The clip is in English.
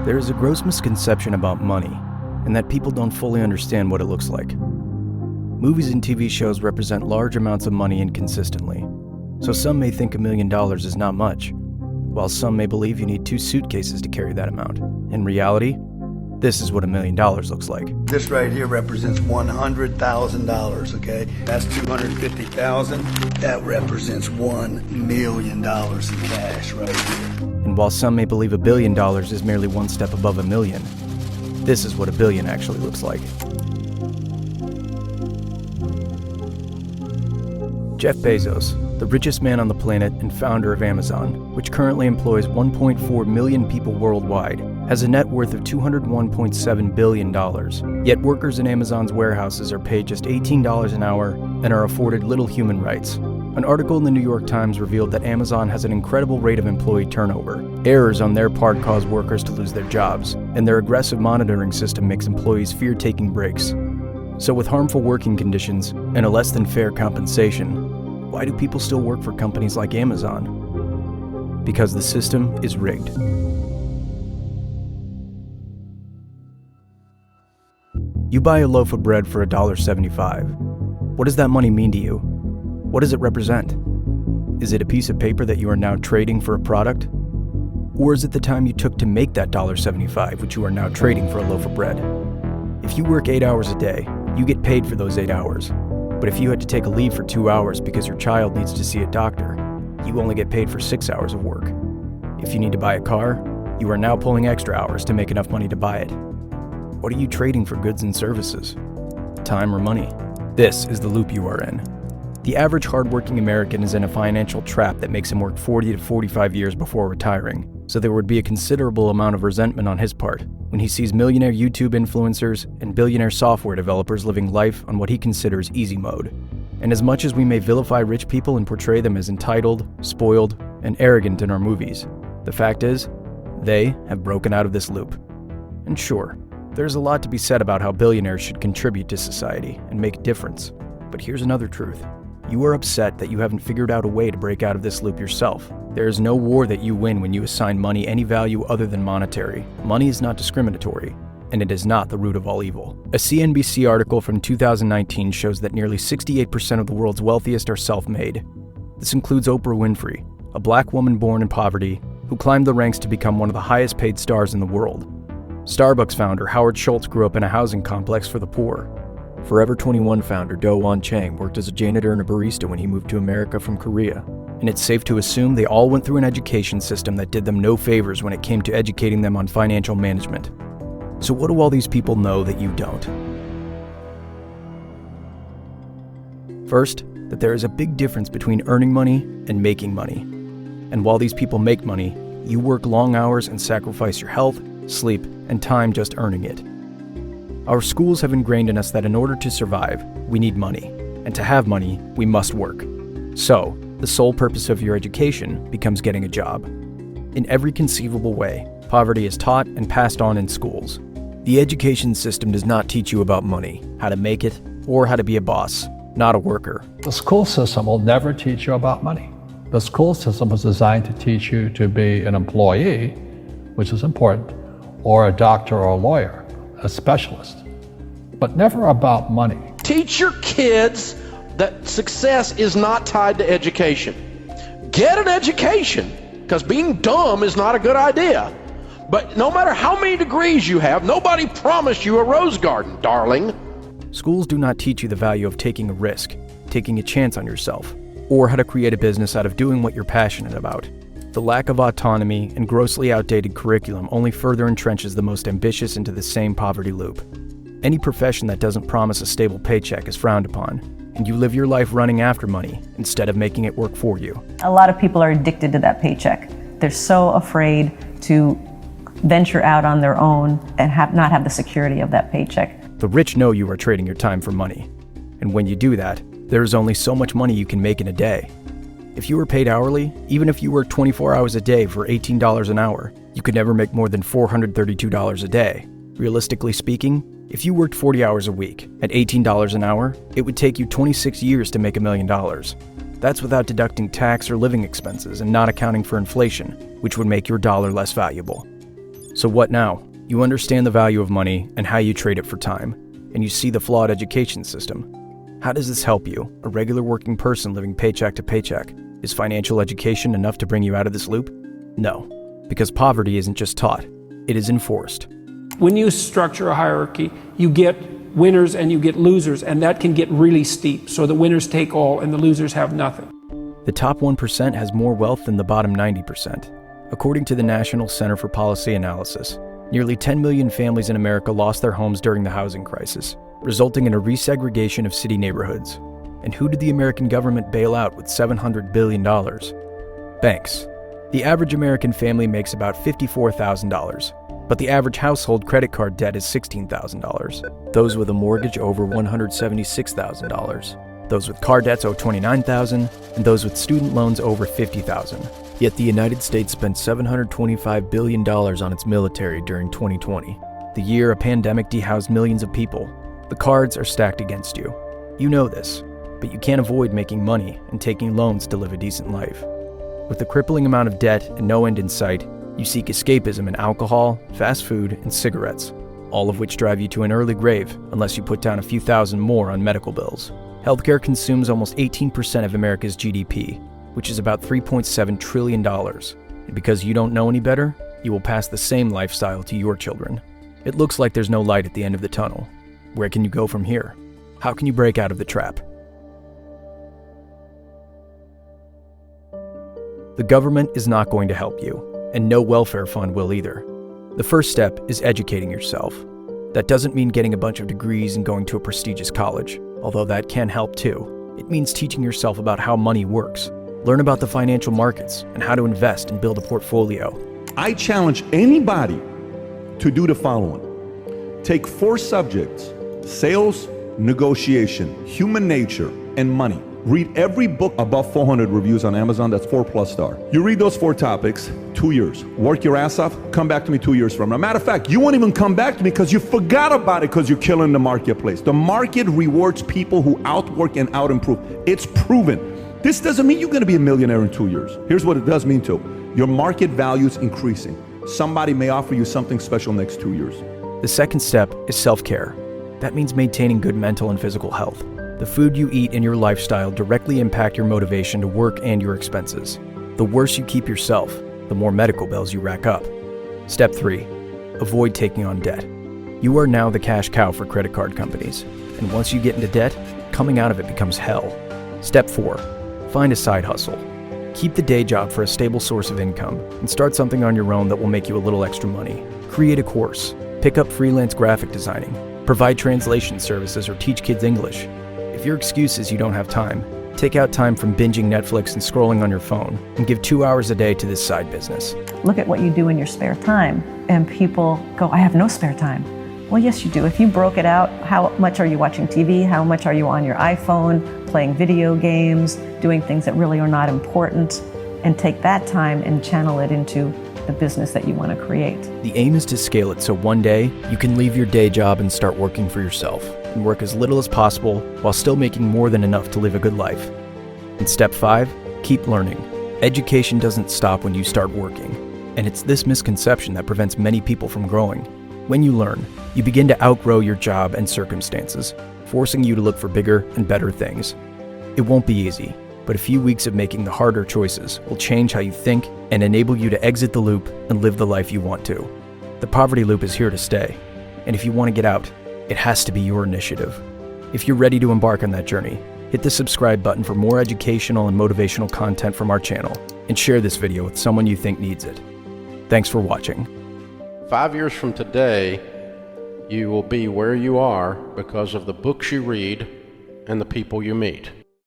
There is a gross misconception about money, and that people don't fully understand what it looks like. Movies and TV shows represent large amounts of money inconsistently, so some may think $1 million is not much, while some may believe you need 2 suitcases to carry that amount. In reality, this is what $1 million looks like. This right here represents $100,000, okay? That's $250,000. That represents $1 million in cash right here. And while some may believe $1 billion is merely one step above $1 million, this is what $1 billion actually looks like. Jeff Bezos, the richest man on the planet and founder of Amazon, which currently employs 1.4 million people worldwide, has a net worth of $201.7 billion. Yet workers in Amazon's warehouses are paid just $18 an hour and are afforded little human rights. An article in the New York Times revealed that Amazon has an incredible rate of employee turnover. Errors on their part cause workers to lose their jobs, and their aggressive monitoring system makes employees fear taking breaks. So with harmful working conditions and a less than fair compensation, why do people still work for companies like Amazon? Because the system is rigged. You buy a loaf of bread for $1.75. What does that money mean to you? What does it represent? Is it a piece of paper that you are now trading for a product? Or is it the time you took to make that $1.75, which you are now trading for a loaf of bread? If you work 8 hours a day, you get paid for those 8 hours. But if you had to take a leave for 2 hours because your child needs to see a doctor, you only get paid for 6 hours of work. If you need to buy a car, you are now pulling extra hours to make enough money to buy it. What are you trading for goods and services? Time or money? This is the loop you are in. The average hardworking American is in a financial trap that makes him work 40 to 45 years before retiring, so there would be a considerable amount of resentment on his part when he sees millionaire YouTube influencers and billionaire software developers living life on what he considers easy mode. And as much as we may vilify rich people and portray them as entitled, spoiled, and arrogant in our movies, the fact is, they have broken out of this loop. And sure, there's a lot to be said about how billionaires should contribute to society and make a difference. But here's another truth. You are upset that you haven't figured out a way to break out of this loop yourself. There is no war that you win when you assign money any value other than monetary. Money is not discriminatory, and it is not the root of all evil. A CNBC article from 2019 shows that nearly 68% of the world's wealthiest are self-made. This includes Oprah Winfrey, a black woman born in poverty who climbed the ranks to become one of the highest paid stars in the world. Starbucks founder Howard Schultz grew up in a housing complex for the poor. Forever 21 founder Do Won Chang worked as a janitor and a barista when he moved to America from Korea. And it's safe to assume they all went through an education system that did them no favors when it came to educating them on financial management. So what do all these people know that you don't? First, that there is a big difference between earning money and making money. And while these people make money, you work long hours and sacrifice your health, sleep, and time just earning it. Our schools have ingrained in us that in order to survive, we need money, and to have money, we must work. So, the sole purpose of your education becomes getting a job. In every conceivable way, poverty is taught and passed on in schools. The education system does not teach you about money, how to make it, or how to be a boss, not a worker. The school system will never teach you about money. The school system was designed to teach you to be an employee, which is important, or a doctor or a lawyer, a specialist, but never about money. Teach your kids that success is not tied to education. Get an education, because being dumb is not a good idea. But no matter how many degrees you have, nobody promised you a rose garden, darling. Schools do not teach you the value of taking a risk, taking a chance on yourself, or how to create a business out of doing what you're passionate about. The lack of autonomy and grossly outdated curriculum only further entrenches the most ambitious into the same poverty loop. Any profession that doesn't promise a stable paycheck is frowned upon, and you live your life running after money instead of making it work for you. A lot of people are addicted to that paycheck. They're so afraid to venture out on their own and not have the security of that paycheck. The rich know you are trading your time for money, and when you do that, there is only so much money you can make in a day. If you were paid hourly, even if you worked 24 hours a day for $18 an hour, you could never make more than $432 a day. Realistically speaking, if you worked 40 hours a week at $18 an hour, it would take you 26 years to make $1 million. That's without deducting tax or living expenses and not accounting for inflation, which would make your dollar less valuable. So what now? You understand the value of money and how you trade it for time, and you see the flawed education system. How does this help you, a regular working person living paycheck to paycheck? Is financial education enough to bring you out of this loop? No, because poverty isn't just taught, it is enforced. When you structure a hierarchy, you get winners and you get losers, and that can get really steep. So the winners take all and the losers have nothing. The top 1% has more wealth than the bottom 90%. According to the National Center for Policy Analysis, nearly 10 million families in America lost their homes during the housing crisis, resulting in a resegregation of city neighborhoods. And who did the American government bail out with $700 billion? Banks. The average American family makes about $54,000, but the average household credit card debt is $16,000. Those with a mortgage over $176,000. Those with car debts owe $29,000, and those with student loans over $50,000. Yet the United States spent $725 billion on its military during 2020, the year a pandemic dehoused millions of people. The cards are stacked against you. You know this, but you can't avoid making money and taking loans to live a decent life. With a crippling amount of debt and no end in sight, you seek escapism in alcohol, fast food, and cigarettes, all of which drive you to an early grave unless you put down a few thousand more on medical bills. Healthcare consumes almost 18% of America's GDP, which is about $3.7 trillion. And because you don't know any better, you will pass the same lifestyle to your children. It looks like there's no light at the end of the tunnel. Where can you go from here? How can you break out of the trap? The government is not going to help you, and no welfare fund will either. The first step is educating yourself. That doesn't mean getting a bunch of degrees and going to a prestigious college, although that can help too. It means teaching yourself about how money works. Learn about the financial markets and how to invest and build a portfolio. I challenge anybody to do the following. Take 4 subjects: sales, negotiation, human nature, and money. Read every book above 400 reviews on Amazon that's 4+ star. You read those 4 topics, 2 years. Work your ass off, come back to me 2 years from now. Matter of fact, you won't even come back to me because you forgot about it because you're killing the marketplace. The market rewards people who outwork and out-improve. It's proven. This doesn't mean you're gonna be a millionaire in 2 years. Here's what it does mean too. Your market value is increasing. Somebody may offer you something special next 2 years. The second step is self-care. That means maintaining good mental and physical health. The food you eat and your lifestyle directly impact your motivation to work and your expenses. The worse you keep yourself, the more medical bills you rack up. Step 3. Avoid taking on debt. You are now the cash cow for credit card companies, and once you get into debt, coming out of it becomes hell. Step 4. Find a side hustle. Keep the day job for a stable source of income, and start something on your own that will make you a little extra money. Create a course. Pick up freelance graphic designing. Provide translation services or teach kids English. If your excuse is you don't have time, take out time from binging Netflix and scrolling on your phone and give 2 hours a day to this side business. Look at what you do in your spare time, and people go, I have no spare time. Well, yes, you do. If you broke it out, how much are you watching TV? How much are you on your iPhone, playing video games, doing things that really are not important? And take that time and channel it into the business that you want to create. The aim is to scale it so one day you can leave your day job and start working for yourself and work as little as possible while still making more than enough to live a good life. And step 5, keep learning. Education doesn't stop when you start working, and it's this misconception that prevents many people from growing. When you learn, you begin to outgrow your job and circumstances, forcing you to look for bigger and better things. It won't be easy, but a few weeks of making the harder choices will change how you think and enable you to exit the loop and live the life you want to. The poverty loop is here to stay, and if you want to get out, it has to be your initiative. If you're ready to embark on that journey, hit the subscribe button for more educational and motivational content from our channel, and share this video with someone you think needs it. Thanks for watching. 5 years from today, you will be where you are because of the books you read and the people you meet.